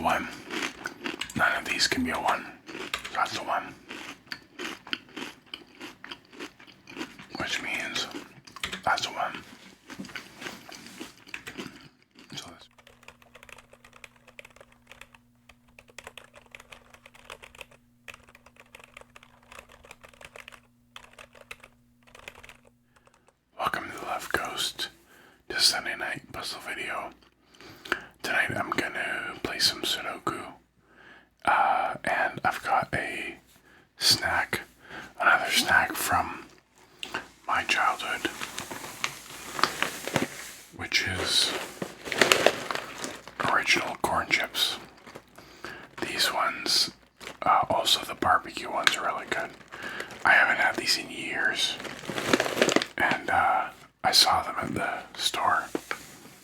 1. None of these can be a 1. That's a 1. Which means that's a 1. So that's welcome to the Left Coast to Sunday night puzzle video. Tonight I'm gonna play some Sudoku. And I've got a snack, another snack from my childhood, which is original corn chips. These ones, also the barbecue ones are really good. I haven't had these in years, and I saw them at the store.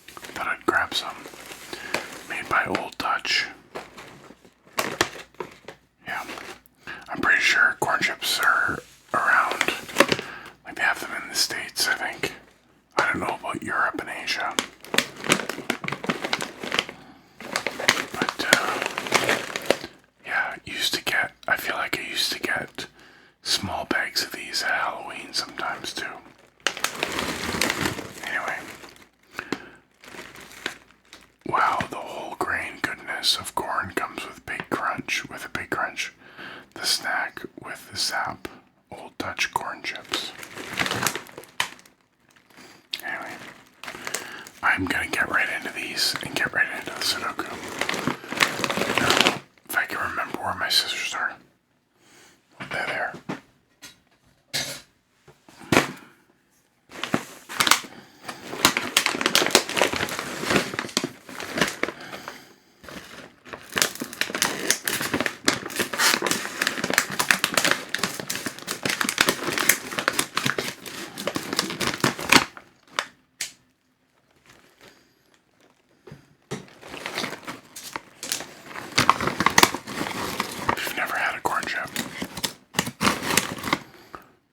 Thought I'd grab some. Made by Old Dutch. Yeah, I'm pretty sure corn chips are around. Like they have them in the States, I think. I don't know about Europe and Asia. But, yeah, I feel like I used to get small bags of these at Halloween sometimes too. Anyway. Wow, the whole grain goodness of corn comes with a big crunch. The snack with the sap, Old Dutch corn chips. Anyway, I'm gonna get right into these and get right into the Sudoku. Now, if I can remember where my scissors are. They're there.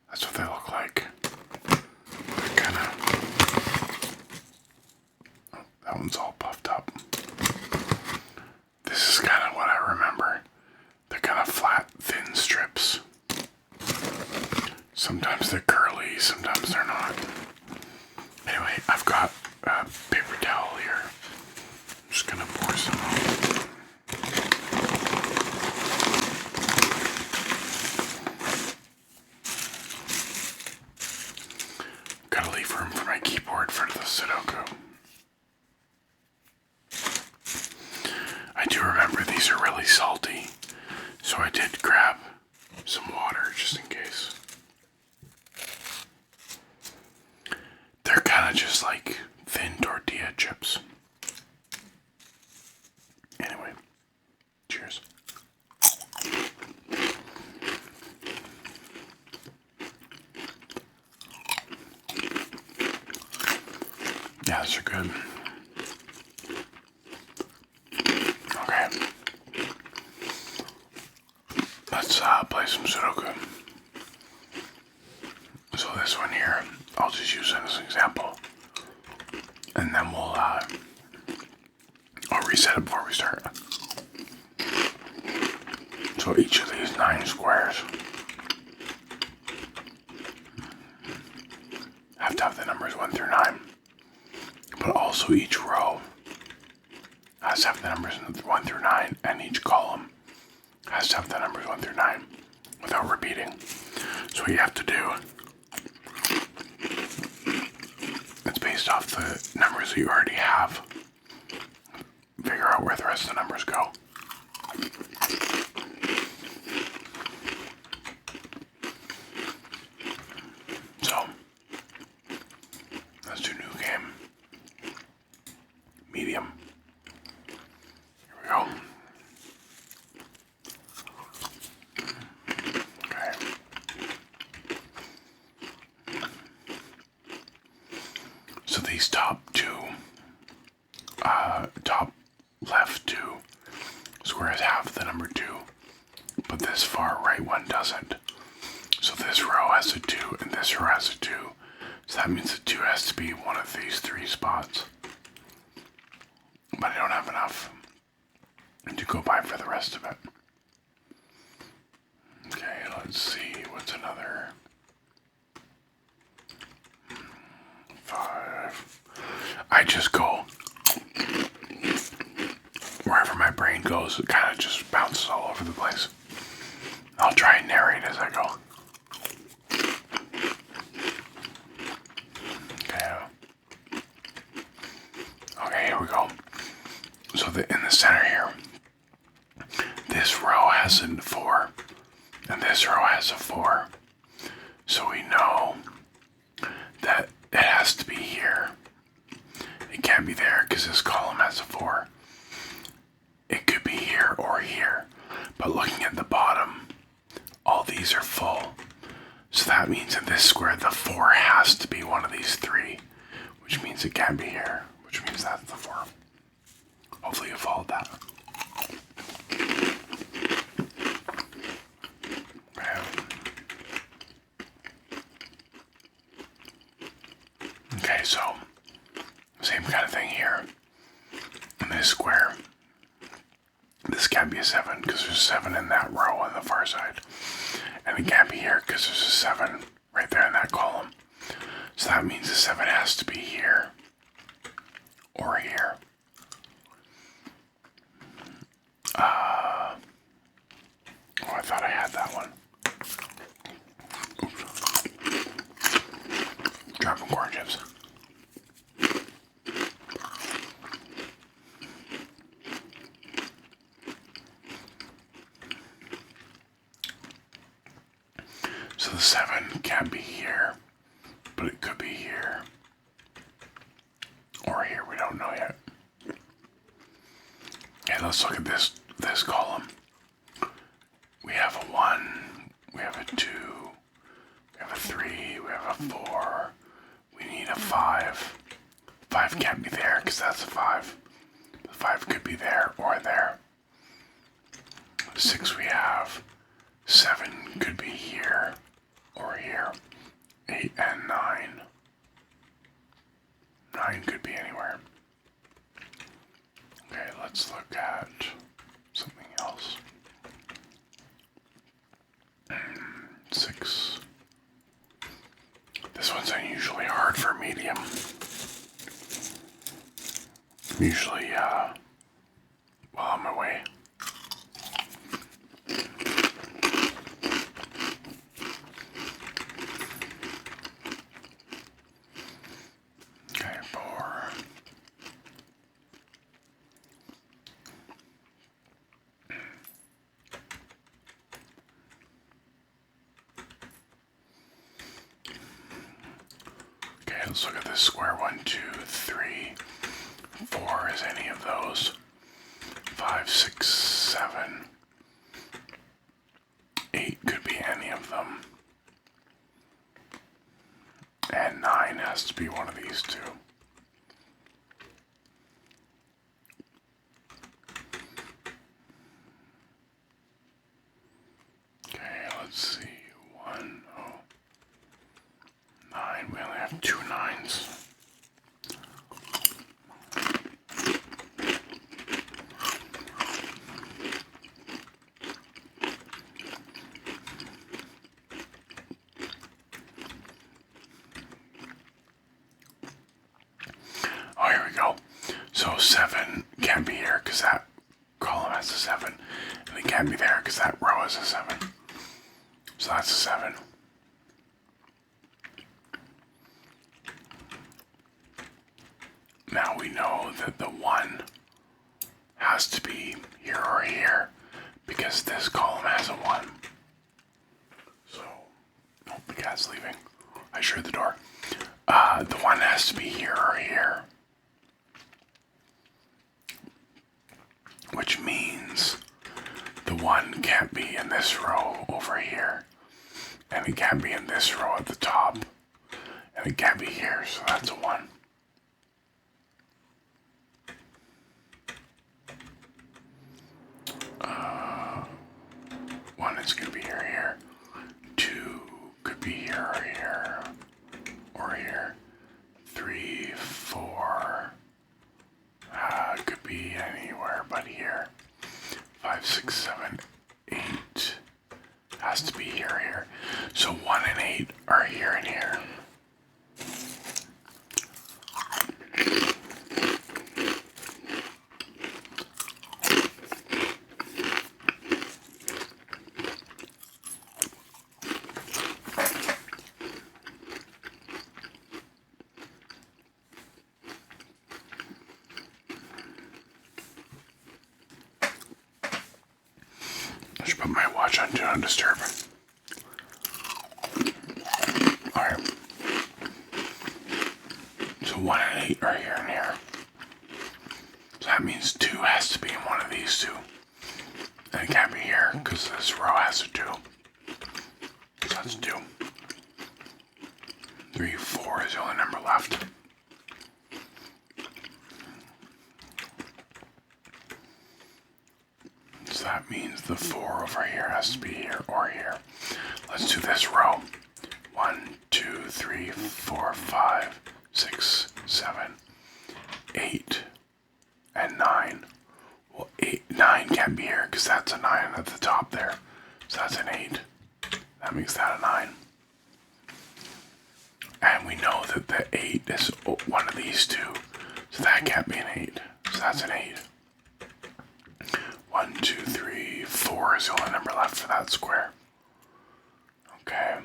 That's what they look like. They're kinda... Oh, that one's all puffed up. This is kind of what I remember. They're kind of flat, thin strips. Sometimes they're curly, sometimes they're not. Anyway, I've got a paper towel here. I'm just gonna pour some out. Gotta leave room for my keyboard for the Sudoku. I do remember these are really salty, so I did grab some water just in case. They're kind of just like thin tortilla chips. Anyway, cheers. Yeah, those are good. Okay. Let's play some Sudoku. So this one here, I'll just use it as an example. And then I'll reset it before we start. So each of these 9 squares have to have the numbers 1 through 9. But also each row has to have the numbers 1 through 9, and each column has to have the numbers 1 through 9 without repeating. So what you have to do, it's based off the numbers that you already have. Figure out where the rest of the numbers go. So, let's do new game. Medium. Here we go. Okay. So these top left 2 squares have the number 2, but this far right one doesn't. So this row has a 2 and this row has a 2. So that means the 2 has to be one of these 3 spots. But I don't have enough. to go by for the rest of it. Okay, let's see. What's another? 5. I just go wherever my brain goes. It kind of just bounces all over the place. I'll try and narrate as I go. Okay, here we go. So in the center here, this row has a 4, and this row has a 4. So we know that it has to be here. It can't be there because this column has a 4. It could be here or here. But looking at the bottom, all these are full. So that means in this square, the 4 has to be one of these 3, which means it can't be here, which means that's the 4. Hopefully you followed that. Okay, so same kind of thing here. In this square, this can't be a 7 because there's a 7 in that row on the far side. And it can't be here because there's a 7 right there in that column. So that means the 7 has to be here or here. Oh, I thought I had that one. Oops. Dropping corn chips. So the 7 can't be here, but it could be here. Or here, we don't know yet. Okay, let's look at this column. We have a 1, we have a 2, we have a 3, we have a 4, we need a 5. 5 can't be there because that's a 5. The 5 could be there or there. 6 we have. 7 could be here or here. 8 and 9. 9 could be anywhere. Okay, let's look at something else. 6. This one's unusually hard for medium. I'm usually, well on my way. Okay, 4. Okay, let's look at this square. 1, 2, 3, 4 is any of those. 5, 6, 7, 8 could be any of them. And 9 has to be one of these two. Okay, let's see. 1, 9. We only have 2 9s. Oh, here we go. So 7 can't be here because that column has a 7. And it can't be there because that row has a 7. So that's a 7. Now we know that the 1 has to be here or here because this column has a 1. So, oh, the cat's leaving. I shut the door. The 1 has to be here or here. Which means the 1 can't be in this row over here. And it can't be in this row at the top. And it can't be here, so that's a 1. One is going to be here. 2 could be here or here. Or here. 3, 4. Could be anywhere but here. 6, 7, 8 has to be here. So 1 and 8 are here and here. I should put my watch on Do Not Disturb. Alright. So 1 and 8 are here and here. So that means 2 has to be in one of these two. And it can't be here because this row has a 2. So that's 2. 3, 4 is the only number left. So that means the 4 over here has to be here or here. Let's do this row. 1, 2, 3, 4, 5, 6, 7, 8, and 9. Well, 9 can't be here because that's a 9 at the top there. So that's an 8. That makes that a 9. And we know that the 8 is one of these two. So that can't be an 8. So that's an 8. 1, 2, 3, 4 is the only number left for that square. Okay.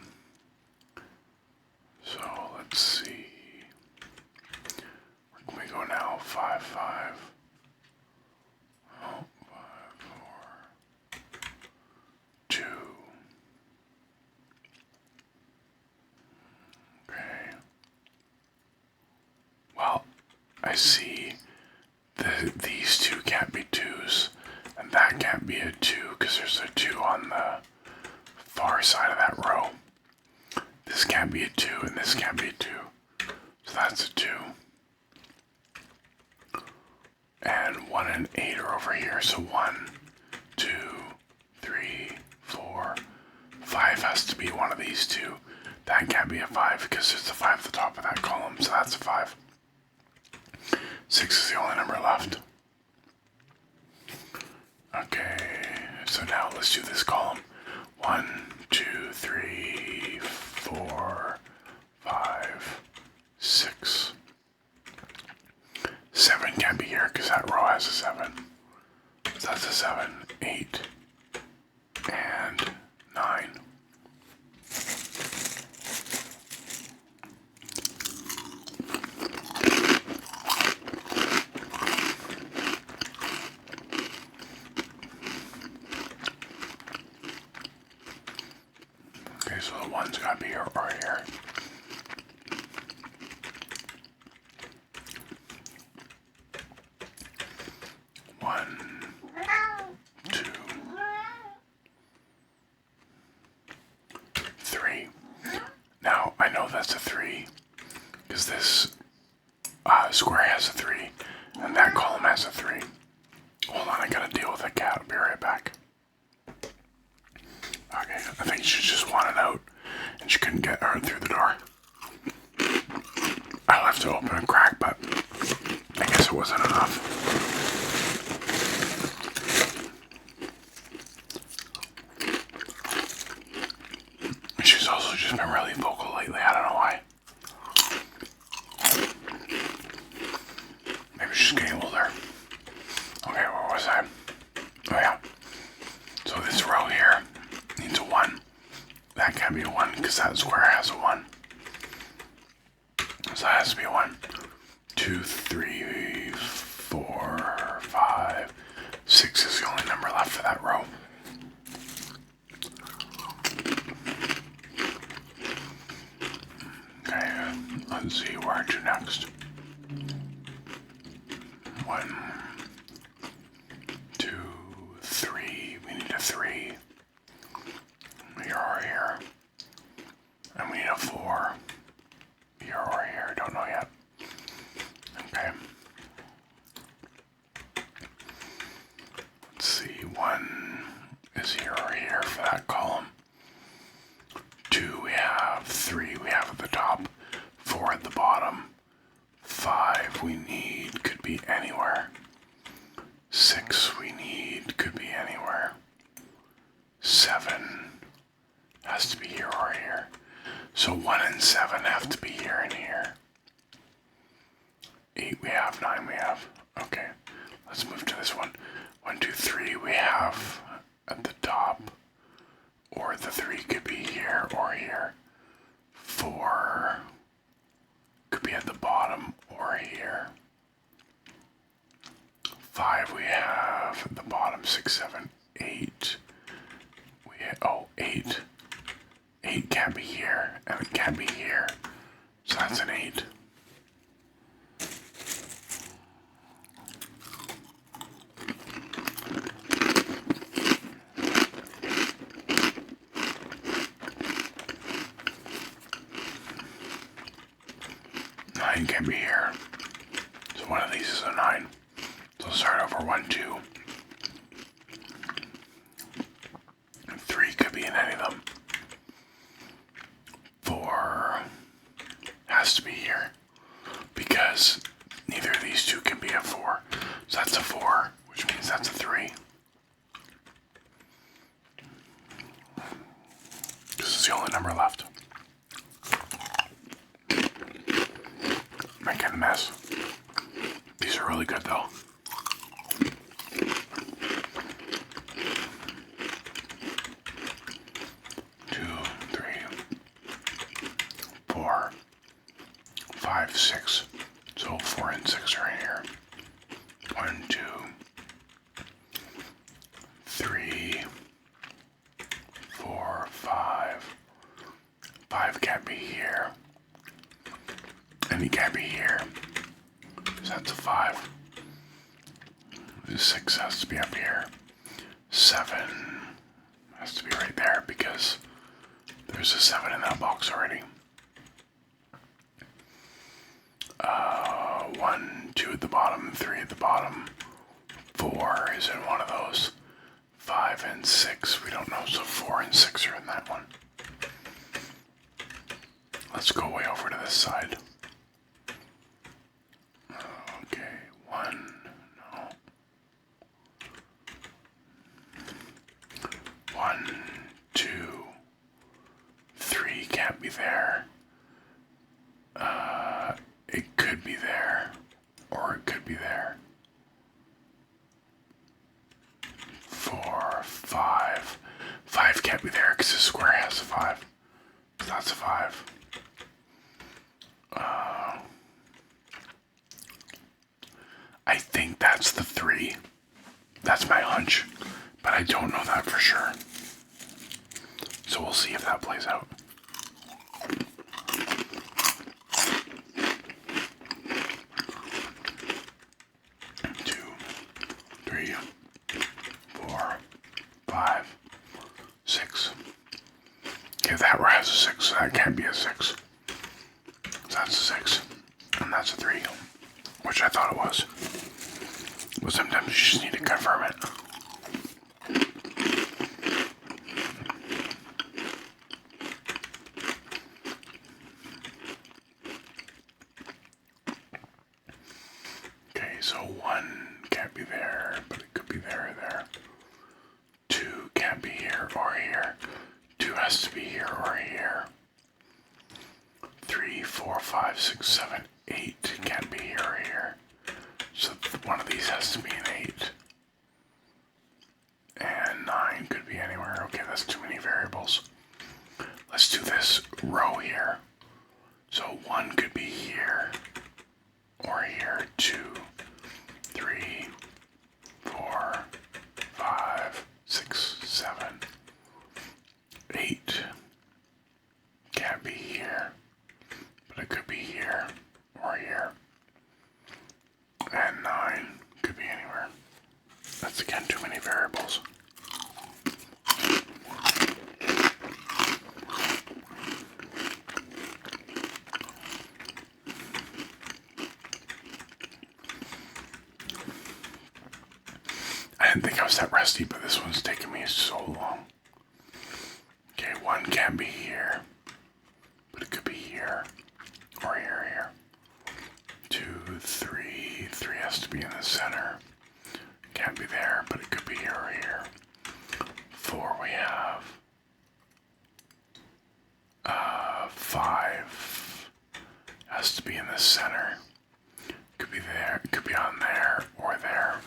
So let's see. Where can we go now? 5, 5. Oh, 5, 4. 2. Okay. Well, I see these two can't be 2s. And that can't be a 2 because there's a 2 on the far side of that row. This can't be a 2 and this can't be a 2. So that's a 2. And 1 and 8 are over here. So 1, 2, 3, 4, 5 has to be one of these two. That can't be a 5 because there's a 5 at the top of that column. So that's a 5. 6 is the only number left. Okay, so now let's do this column. 1, 2, 3, 4, 5, 6. 7 can't be here because that row has a 7. So that's a 7, 8, and 9. Okay, so the 1's gotta be here or here. One, 2, 3. Now, I know that's a 3, because this square has a 3, and that column has a 3. Hold on, I gotta deal with a cat. I'll be right back. Okay, I think she just wanted out, and she couldn't get out through the door. I left it open and cracked, but I guess it wasn't enough. She's also just been really vocal lately, I don't know why. Maybe she's getting older. Okay, where was I? Oh yeah. So this row here needs a 1. That can't be a 1 because that square has a 1. So that has to be a 1. 2, 3, 4, 5, 6 is the only number left for that row. Okay, let's see where to next. 1, 2, 3. We need a 3. Here or here. And we need a 4. Here or here. Don't know yet. Okay. Let's see. 1 is here or here for that column. 2 we have. 3 we have at the top. 4 at the bottom. 5 we need could be anywhere. 6 we need could be anywhere. 7 has to be here or here. So 1 and 7 have to be here and here. 8 we have, 9 we have. Okay, let's move to this one. 1, 2, 3 we have at the top. Or the 3 could be here or here. 4 could be at the bottom or here. 5 we have at the bottom. 6, 7, 8. 8. 8 can't be here, and it can't be here. So that's an 8. Nine can't be here. So one of these is a 9. So I'll start over. 1, 2. 3 could be in any of them. 4 has to be here because neither of these two can be a 4. So that's a 4, which means that's a 3. This is the only number left. Making a mess. These are really good though. 2, 3, 4, 5, 6. So 4 and 6 are in here. 1, 2, 3, 4, 5. 5 can't be here. And he can't be here. So that's a 5. The 6 has to be up here. 7 has to be right there because there's a 7 in that box already. 1, 2 at the bottom, 3 at the bottom. 4 is in one of those. 5 and 6, we don't know, so 4 and 6 are in that one. Let's go way over to this side. Okay, 1, no. 1, 2, 3 can't be there. It could be there, or it could be there. 4, 5. 5 can't be there because the square has a 5. So that's a 5. I think that's the 3. That's my hunch, but I don't know that for sure. So we'll see if that plays out. 2, 3, 4, 5, 6. Okay, that has a 6, so that can't be a 6. So that's a 6, and that's a 3, which I thought it was. But sometimes you just need to confirm it. Okay, so 1 can't be there, but it could be there or there. 2 can't be here or here. 2 has to be here or here. 3, 4, 5, 6, 7, 8 can't be here or here. So one of these has to be an 8. And 9 could be anywhere. Okay, that's too many variables. Let's do this row here. So 1 could be here or here. 2, 3, 4, 5, 6, 7, 8. Can't be here, but it could be here or here. And 9 could be anywhere. That's again too many variables. I didn't think I was that rusty, but this one's taking me so long. Okay, 1 can't be here, but it could be here or here or here. 2, 3. 3 has to be in the center. Can't be there, but it could be here or here. 4 4 we have 5 has to be in the center. Could be there, it could be on there or there.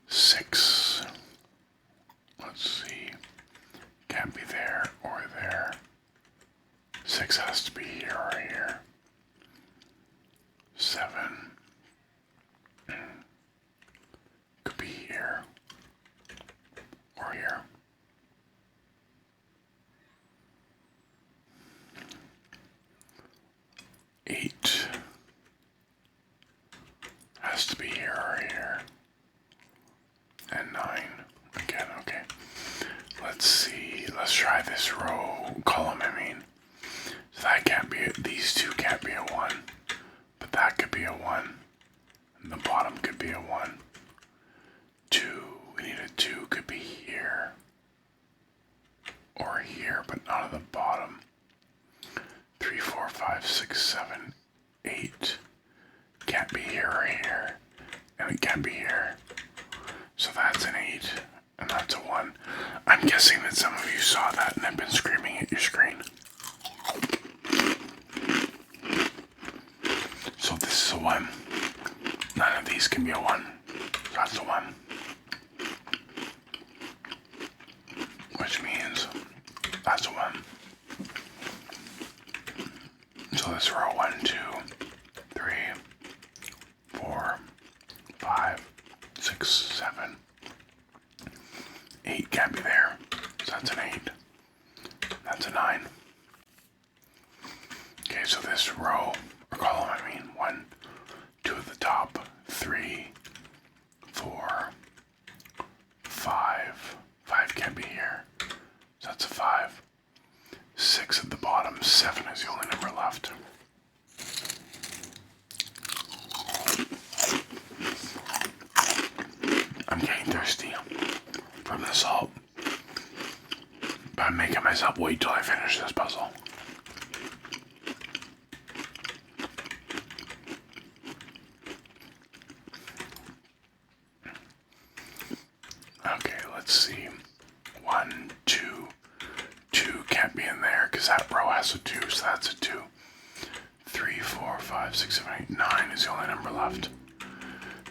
6, let's see, can't be there or there. 6 has to be here or here. 7 could be here or here. 8 has to be here or here. And 9 again, okay. Let's see, let's try this column, I mean. So that can't be these two can't be a 1, but that could be a 1, and the bottom could be a 1. 2, we need a 2, could be here or here, but not at the bottom. 3, 4, 5, 6, 7, 8 can't be here or here, and it can't be here. So that's an 8, and that's a 1. I'm guessing that some of you saw that and have been screaming at your screen. So this is a 1. None of these can be a 1. So that's a 1. Which means that's a 1. So this row 1, 2, 3, 4, 5, 6, 7, 8 can't be there. So that's an 8. That's a 9. Okay, so this row, or column, I mean, 1, 2 at the top, 3, 4, 5. 5 can't be here. So that's a 5. 6 at the bottom, 7 is the only number left. I'm getting thirsty from the salt, but I'm making myself wait till I finish this puzzle. Okay, let's see. 1, 2, 2 can't be in there because that row has a 2, so that's a 2. 3, 4, 5, 6, 7, 8, 9 is the only number left.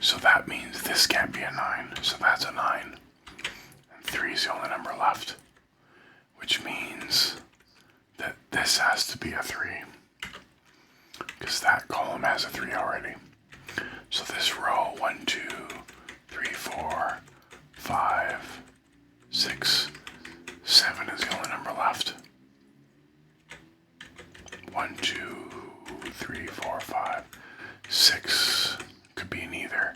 So that means this can't be a 9, so that's a 9. And 3 is the only number left, which means that this has to be a 3, because that column has a 3 already. So this row, 1, 2, 3, 4, 5, 6, 7 is the only number left. 1, 2, 3, 4, 5, 6 could be neither.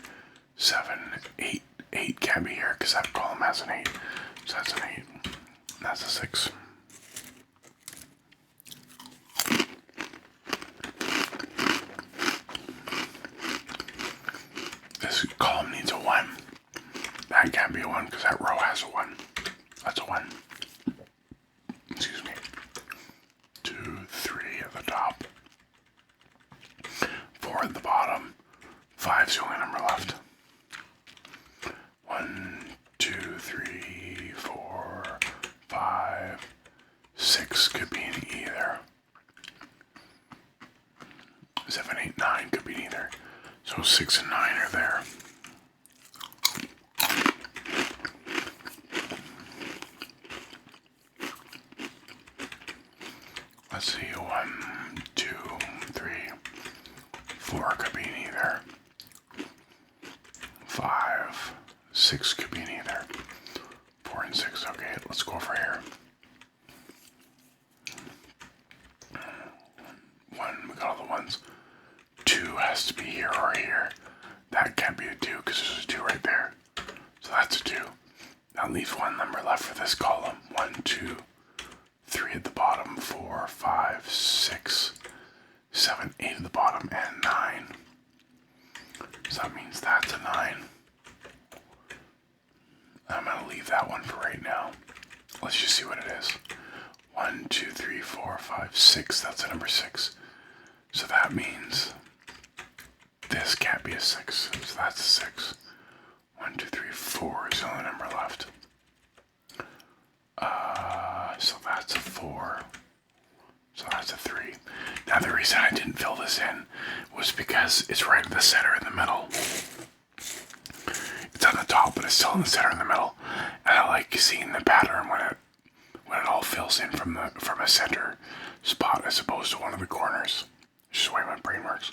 7, 8, 8 can't be here because that column has an 8. So that's an 8. That's a 6. This column needs a 1. That can't be a 1 because that row has a 1. That's a 1. Excuse me. 2, 3 at the top. 4 at the bottom. 5's the only number left. 1, 2, 3, 4, 5, 6 could be in either. 7, 8, 9 could be neither. So 6 and 9 are there. Let's see, 1, 2, 3, 4 could be neither. 5, 6 could be neither. 4 and 6, okay, let's go over here. 1, we got all the ones. 2 has to be here or here. That can't be a 2 because there's a 2 right there. So that's a 2. That leaves one number left for this column. 1, 2, 3 at the bottom, 4, 5, 6, 7, 8 at the bottom, and 9. So that means that's a 9. I'm going to leave that one for right now. Let's just see what it is. 1, 2, 3, 4, 5, 6. That's a number 6. So that means this can't be a 6. So that's a 6. 1, 2, 3, 4 is the only number left. So that's a 4. So that's a 3. Now the reason I didn't fill this in was because it's right in the center in the middle. It's on the top, but it's still in the center in the middle. And I like seeing the pattern when it all fills in from a center spot as opposed to one of the corners. It's just the way my brain works.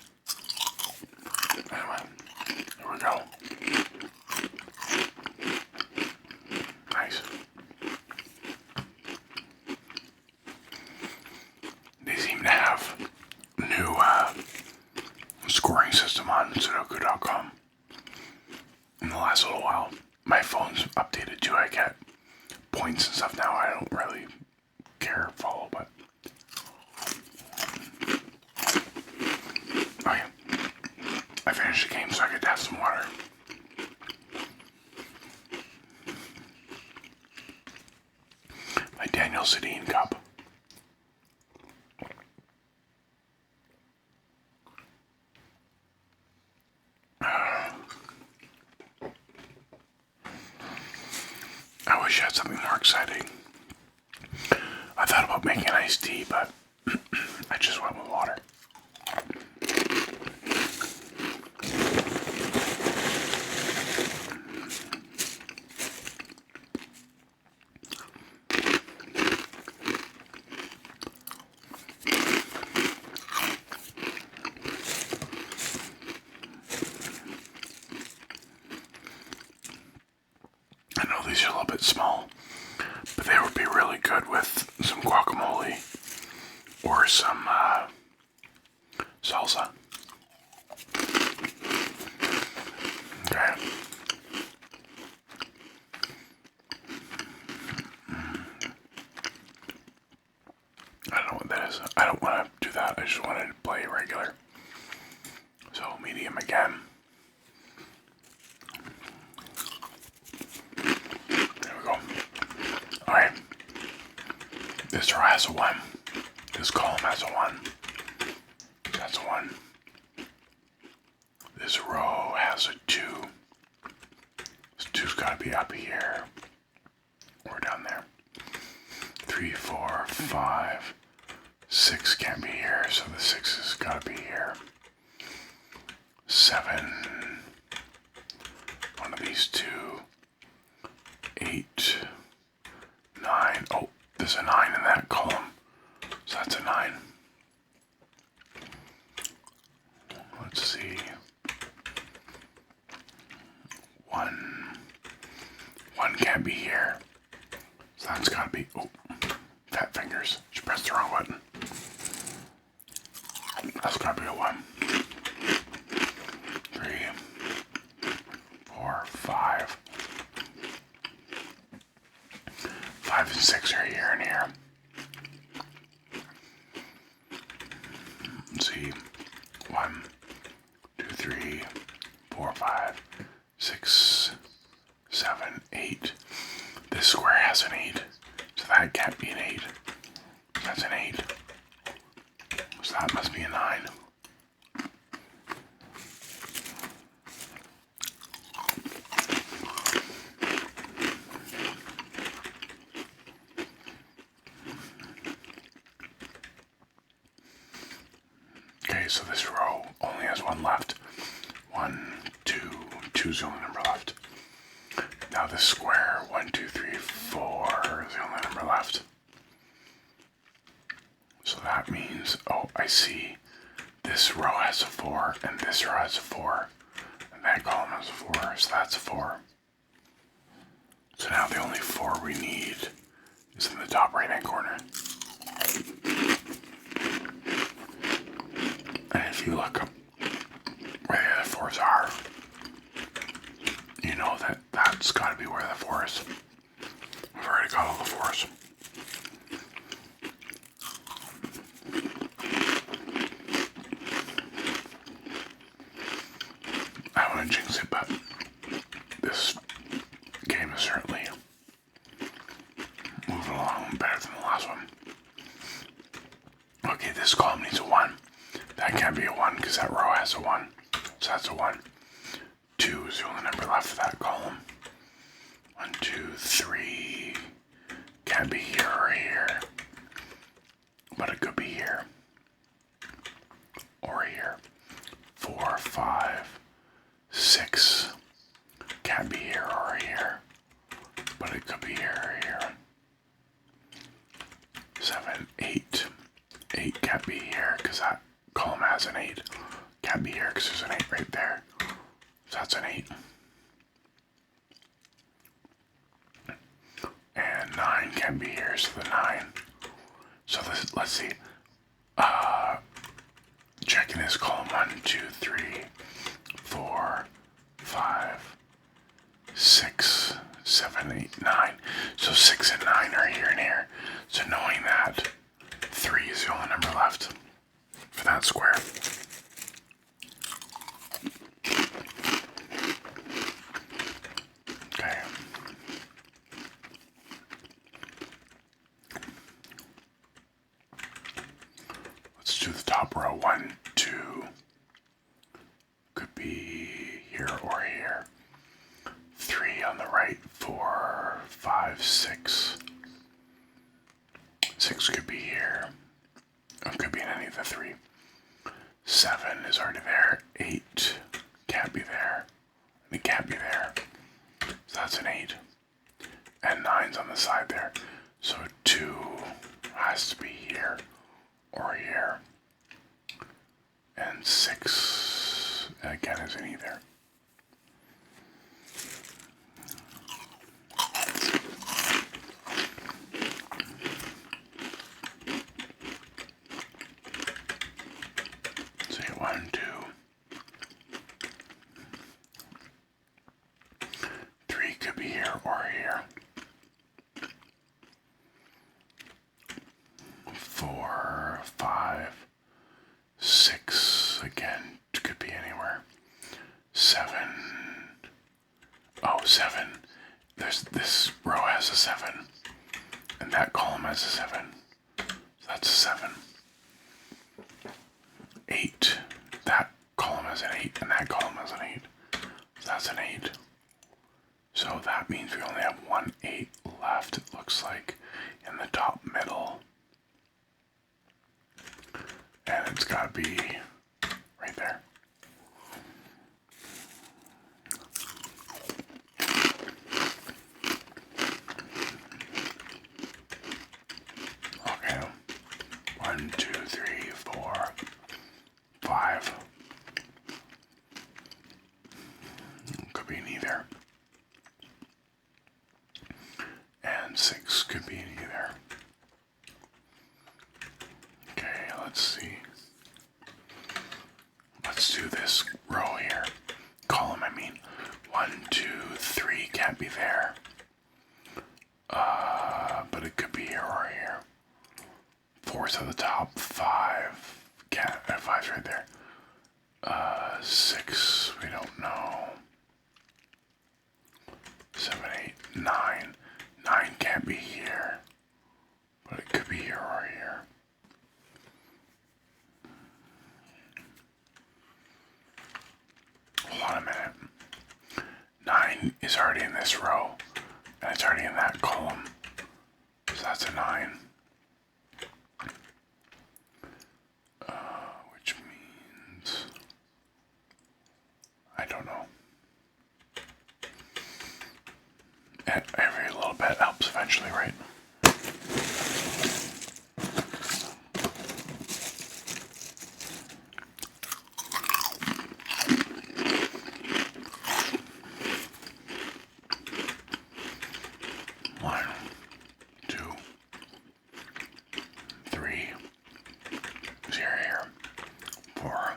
Anyway, here we go. Nice. They seem to have new scoring system on Sudoku.com in the last little while. My phone's updated too. I get points and stuff now. I don't really care or follow, but okay. I finished the game so I could have some water. My Daniel Sedin cup. I wish I had something more exciting. I thought about making iced tea, but I just went with water. I know these are a little bit small, but they would be really good with some guacamole or some salsa. Okay. I don't know what that is. I don't want to do that. I just wanted to play regular. So medium again. There we go. Alright. This row has a 1. This column has a 1. That's a 1. This row has a 2. This 2's got to be up here. Or down there. 3, 4, 5. 6 can't be here, so the 6 has got to be here. 7. One of these 2. 8. 9. Oh, there's a 9 in that column. So that's a 9. Let's see. 1. 1 can't be here. So that's gotta be. Oh, fat fingers. Just pressed the wrong button. That's gotta be a 1. 3, 4, 5. 5 and 6 are here and here. Let's see. 1, 2, 3, 4, 5, 6, 7, 8. This square has an 8, so that can't be an 8. That's an 8. So that must be a 9. Okay, so this row only has 1 left. 1, 2, 2's the only number left. Now this square, 1, 2, 3, 4 is the only number left. So that means, oh, I see. This row has a 4, and this row has a 4, and that column has a 4, so that's a 4. So now the only 4 we need is in the top right hand corner. And if you look up where the other 4s are, you know that that's got to be where the 4 is. I've already got all the 4s. I don't want to jinx it, but this game is certainly moving along better than the last one. Okay, this column needs a 1. That can't be a 1 because that row has a 1. So that's a 1. 2 2 is the only number left for that column. 1, 2, 3. Can't be here or here. But it could be here. Or here. 4, 5, 6. Can't be here or here. But it could be here or here. 7, 8. 8 can't be here because that column has an 8. Can't be here because there's an 8 right there. So that's an 8. And 9 can't be here, so the 9. So let's see. Checking this column. 1, 2, 3, 4, 5, 6, 7, 8, 9. So 6 and 9 are here and here. So knowing that, 3 is the only number left for that square. Okay. Let's do the top row. 1, 2. Could be here or here. 3 on the right. 4, 5, 6. 6 could be here. It could be in any of the 3. 7 is already there. 8 can't be there. And it can't be there. So that's an 8. And 9's on the side there. So 2 has to be here or here. And 6 again isn't either. So 1, 2, 3 could be here or here. 4, 5, 6 again could be anywhere. 7. Oh, 7. This row has a 7. And that column has a 7. So that's a 7. 8. That column has an 8 and that column has an 8. So that's an 8. So that means we only have 1 8 left, it looks like, in the top middle. And it's got to be right there. Okay. 1, 2, 3, 4, 5. Could be neither. And 6 could be neither. Okay, let's see. Let's do this row here. Column, I mean. 1, 2, 3 can't be there. But it could be here or here. 4's at the top. 5 can't. 5's right there. 6 we don't know. 7, 8, 9. 9 can't be here. But it could be here or here. Hold on a minute. 9 is already in this row. And it's already in that column. So that's a 9. Which means... I don't know. Every little bit helps eventually, right? One, 2, 3, 0 here. 4,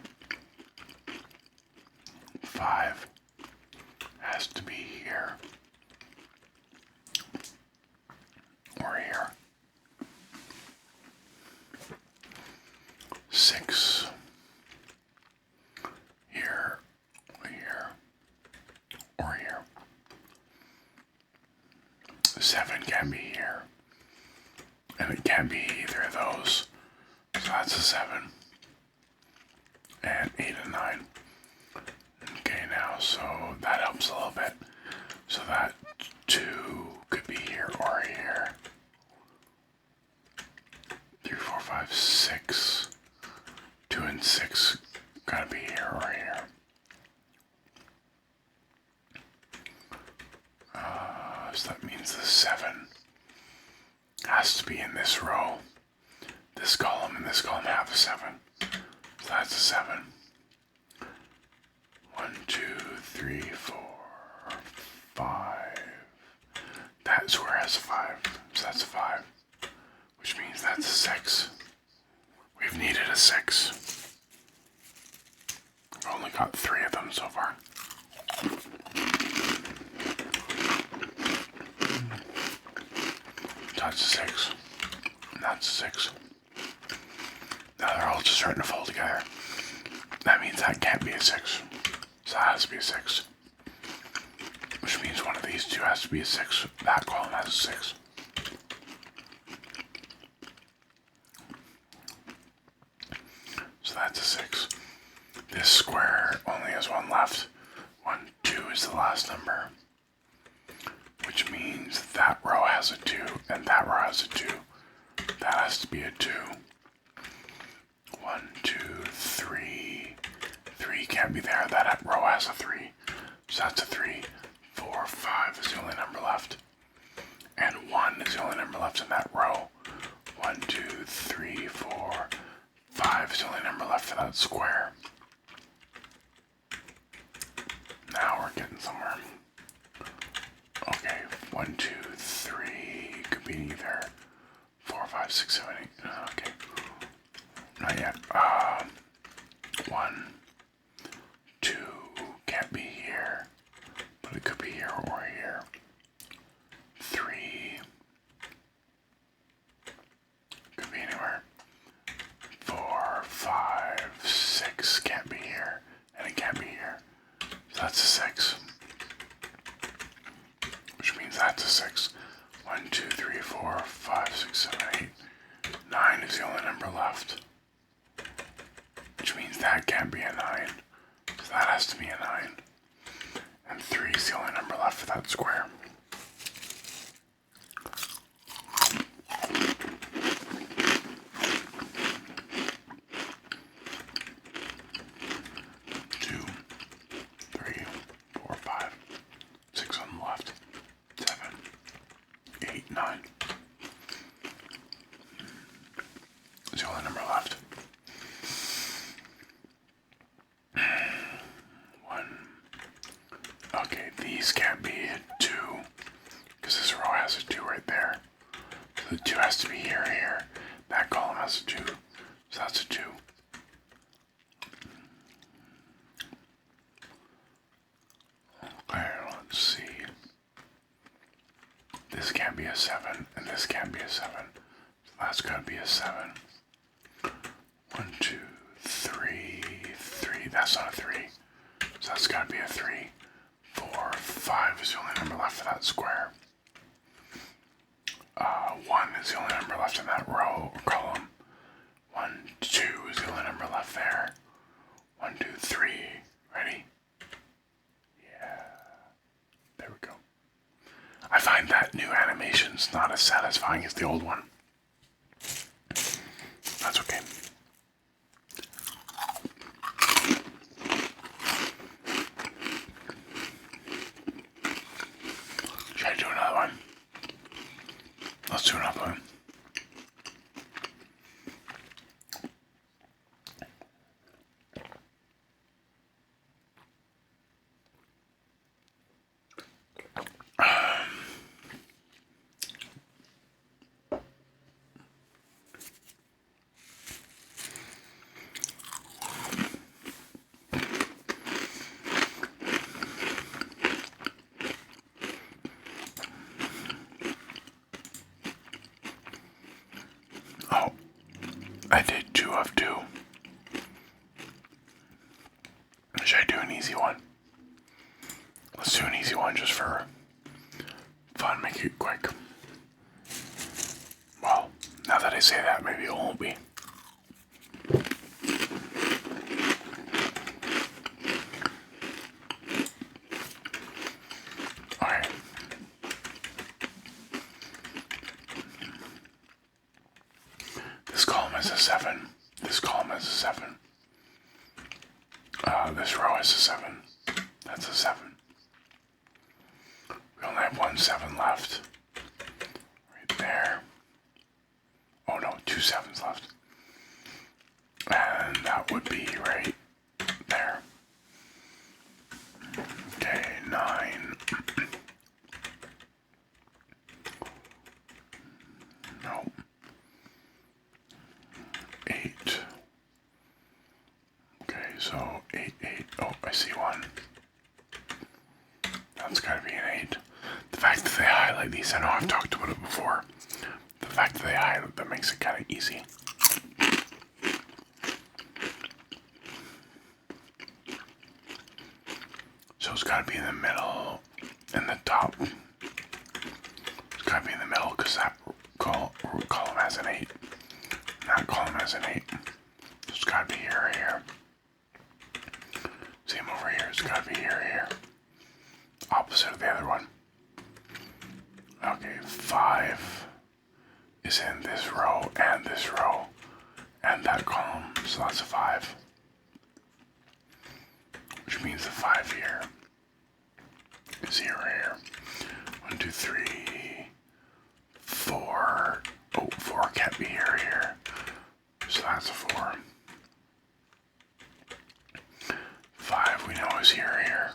5 has to be here. Or here. 6 here, here, or here. 7 can be here. And it can't be either of those. So that's a 7. And 8 and 9. Okay, now now, so that helps a little bit. So that 2 could be here or here. 3, 4, 5, 6. 2 and 6 gotta be here or here. So that means the 7 has to be in this row. This column and this column have a 7. So that's a 7. 1, 2, 3, 4, 5. That square has a 5. So that's a 5. Which means that's a 6. We've needed a 6. We've only got 3 of them so far. That's a 6. And that's a 6. Now they're all just starting to fall together. That means that can't be a 6. So that has to be a 6. Which means one of these two has to be a 6. That column has a 6. So that's a 6. This square only has 1 left. 1, 2 is the last number. Which means that row has a 2 and that row has a 2. That has to be a 2. 1, 2, 3. 3 can't be there. That row has a 3. So that's a 3. 4, 5 is the only number left. And 1 is the only number left in that row. 1, 2, 3, 4, 5 is the only number left for that square. Now we're getting somewhere. Okay, 1, 2, 3 could be either 4, 5, 6, 7, 8. Okay, not yet. 1, 2 can't be here, but it could be here or here. 3 could be anywhere. 4, 5, 6 can't be here, and it can't be here. So that's a 6. Which means that's a 6. 1, 2, 3, 4, 5, 6, 7, 8. 9 is the only number left. Which means that can't be a 9. So that has to be a 9. And 3 is the only number left for that square. These can't be 2, because this row has a 2 right there. So the 2 has to be here, here. That column has a 2, so that's a 2. Okay, let's see. This can't be a 7, and this can't be a 7. So that's gotta be a 7. 1, 2, 3, 3. That's not a 3. So that's gotta be a 3. 4, 5 is the only number left for that square. 1 is the only number left in that row or column. 1, 2 is the only number left there. 1, 2, 3. Ready? Yeah. There we go. I find that new animation's not as satisfying as the old one. That's okay. Should I do another one? Let's do another one. Oh, I did 2 of 2. Should I do an easy one? Let's do an easy one just for fun, make it quick. Well, now that I say that, maybe it won't be. column has a 7. This row has a 7. That's a 7. We only have one 7 left. Right there. Oh no, 2 7s left. And that would be right there. Okay, 9. No. 8. Okay, so 8, 8. Oh, I see one. That's gotta be an 8. The fact that they highlight these, I know I've talked about it before. The fact that they highlight that makes it kind of easy. So it's gotta be in the middle and the top. It's gotta be in the middle because that column has an 8. And that column has an 8. So it's gotta be here or here. See him over here, it's gotta be here or here. Opposite of the other one. Okay, 5 is in this row and that column, so that's a 5. Which means the 5 here is here or here. 1, 2, 3, 4. Oh, 4 can't be here or here. So that's a 4. 5 we know is here or here.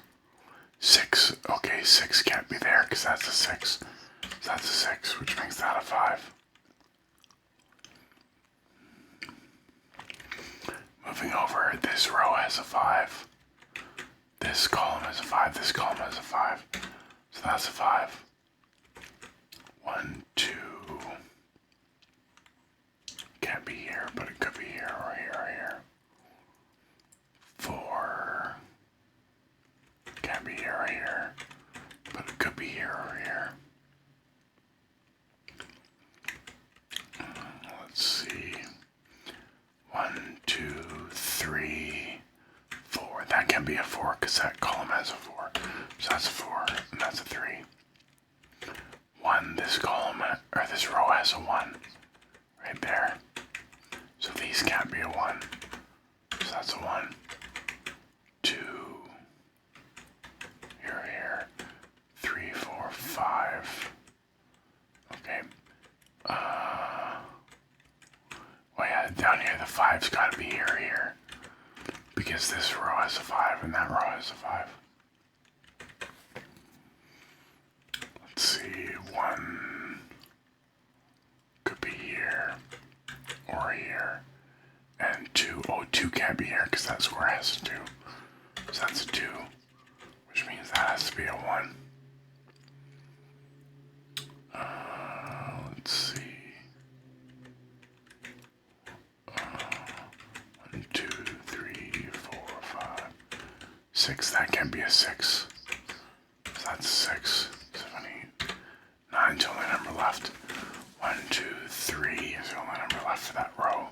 6, okay, 6 can't be there because that's a 6. So that's a 6, which makes that a 5. Moving over, this row has a 5. This column has a 5, this column has a 5. So that's a 5. 1, 2. Can't be here, but it could be here or here or here. 4. Can't be here or here, but it could be here or here. Let's see. 1, 2, 3, 4. That can be a 4 because that column has a 4. So that's a 4 and that's a 3. 1, this column or this row has a 1 right there. So these can't be a 1. So that's a 1. 2. Here. 3, 4, 5. Okay. Well, yeah, down here the 5's got to be here or here. Because this row has a 5 and that row has a 5. Let's see, 1 could be here or here. And 2, oh, 2 can't be here because that square has a 2. So that's a 2, which means that has to be a 1. Let's see. 1, 2, 3, 4, 5, 6. That can't be a 6. So that's a 6, 7, 8, 9's the only number left. 1, 2, 3 is the only number left for that row.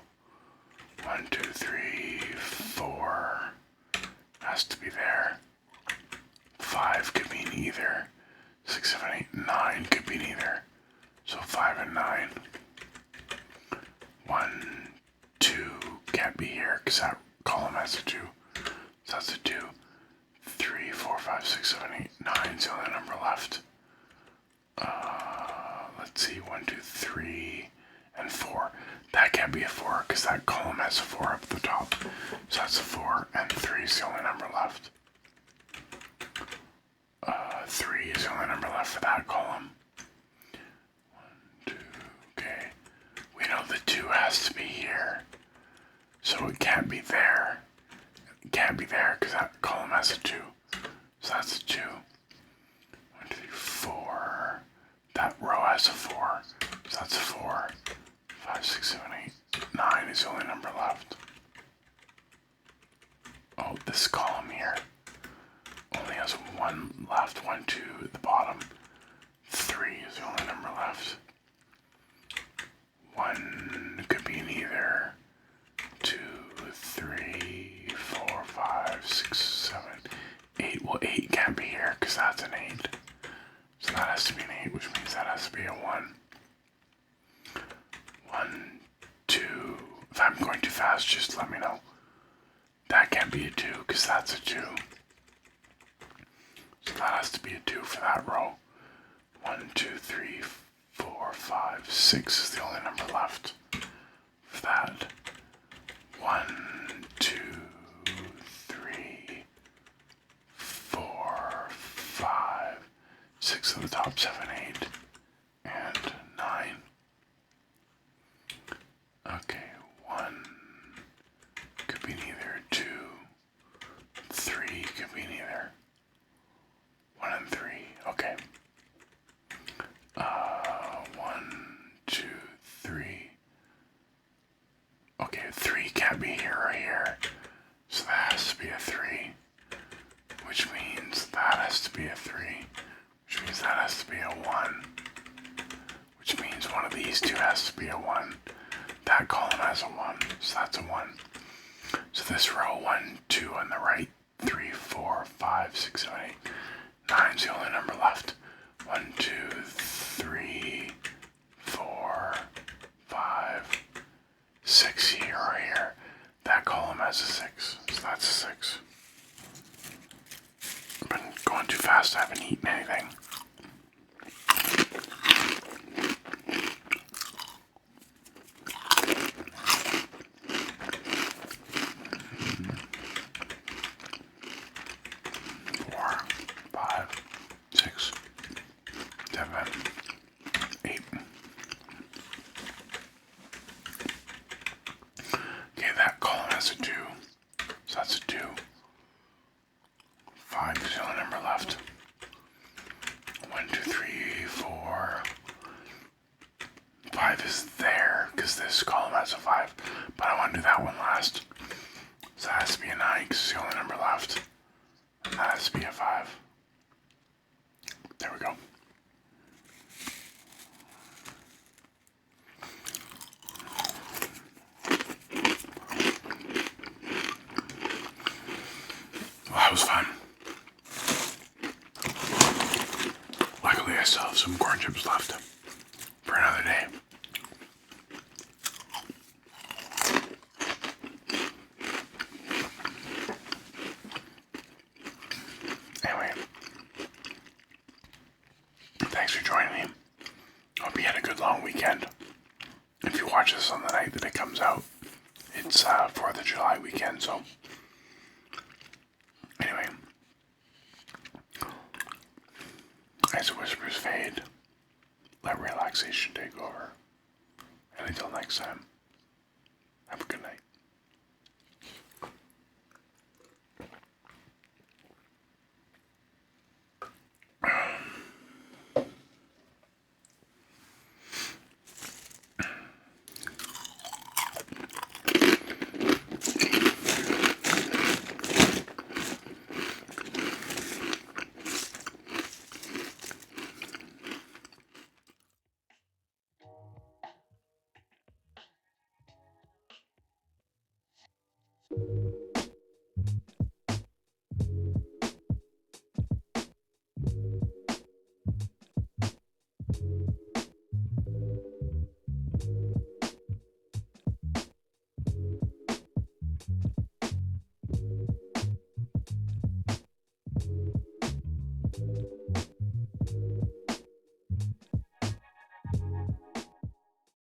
1, 2, 3, 4 has to be there. 5 could be neither. 6, 7, 8, 9 could be neither. So 5 and 9. 1, 2 can't be here because that column has a 2. So that's a 2. 3, 4, 5, 6, 7, 8, 9's the only number left. Let's see, 1, 2, 3, and 4. That can't be a 4 because that column has a 4 up the top. So that's a 4, and 3 is the only number left. 3 is the only number left for that column. 1, 2, okay. We know the 2 has to be here. So it can't be there. It can't be there because that column has a 2. So that's a 2. 1, 2, 3, 4. That row has a 4. So that's a 4. 5, 6, 7, 8, 9 is the only number left. Oh, this column here only has 1 left. 1, 2 at the bottom. 3 is the only number left. 1 could be neither. 2, 3, 4, 5, 6, 7, 8. Well, 8 can't be here because that's an 8. So that has to be an 8, which means that has to be a 1. 1, 2. If I'm going too fast, else, just let me know. That can't be a 2 because that's a 2. So that has to be a 2 for that row. 1, 2, 3, 4, 5, 6 is the only number left for that. 1, 2, 3, 4, 5, 6 at the top, 7, 8, and 9. Okay, 1 could be neither, 2, 3 could be neither. 1 and 3, okay. 1, 2, 3. Okay, 3 can't be here or here. So that has to be a 3. Which means that has to be a 3. Which means that has to be a 1. Which means one of these two has to be a 1. That column has a 1, so that's a 1. So this row, 1, 2 on the right, 3, 4, 5, 6, 7, 8, 9 is the only number left. 1, 2, 3, 4, 5, 6 here or here. That column has a 6, so that's a 6. I've been going too fast, I haven't eaten anything. This column has a 5, but I want to do that one last. So that has to be a 9 because it's the only number left. And that has to be a 5. There we go. Well, that was fun. Luckily, I still have some corn chips left for another day. Anyway, thanks for joining me. Hope you had a good long weekend. If you watch this on the night that it comes out, it's 4th of July weekend, so anyway, as whispers fade, let relaxation take over. And until next time, have a good night.